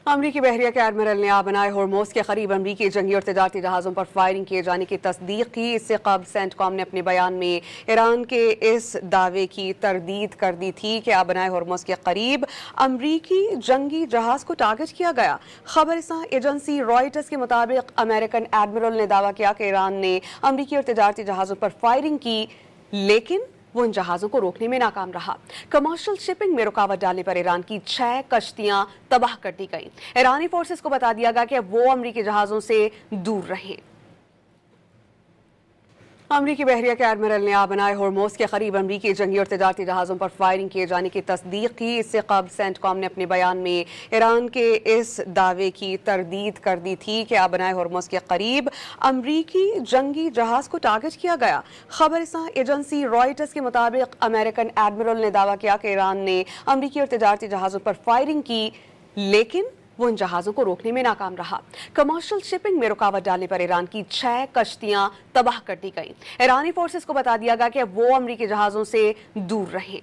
अमरीकी बहरिया के एडमिरल ने आबनाए होर्मुज़ के करीब अमरीकी जंगी और तजारती जहाज़ों पर फायरिंग किए जाने की तस्दीक की। इससे कबल सेंटकॉम ने अपने बयान में ईरान के इस दावे की तरदीद कर दी थी कि आबनाए होर्मुज़ के करीब अमरीकी जंगी जहाज़ को टारगेट किया गया। खबरसां एजेंसी रॉयटर्स के मुताबिक अमेरिकन एडमिरल ने दावा किया कि ईरान ने अमरीकी और तजारती जहाज़ों पर फायरिंग की, लेकिन वो इन जहाज़ों को रोकने में नाकाम रहा। कमर्शियल शिपिंग में रुकावट डालने पर ईरान की 6 कश्तियां तबाह कर दी गईं। ईरानी फोर्सेस को बता दिया गया कि वो अमरीकी जहाज़ों से दूर रहें। अमरीकी बहरिया के एडमिरल ने आबनाए होर्मुज़ के करीब अमरीकी जंगी और तजारती जहाज़ों पर फायरिंग किए जाने की तस्दीक की। इससे कबल सेंटकॉम ने अपने बयान में ईरान के इस दावे की तरदीद कर दी थी कि आबनाए होर्मुज़ के करीब अमरीकी जंगी जहाज़ को टारगेट किया गया। खबरसां एजेंसी रॉयटर्स के मुताबिक अमेरिकन एडमिरल ने दावा किया कि ईरान ने अमरीकी और तजारती जहाज़ों पर फायरिंग की, लेकिन वो इन जहाज़ों को रोकने में नाकाम रहा। कमर्शियल शिपिंग में रुकावट डालने पर ईरान की 6 कश्तियां तबाह कर दी गईं। ईरानी फोर्सेस को बता दिया गया कि वो अमरीकी जहाज़ों से दूर रहें।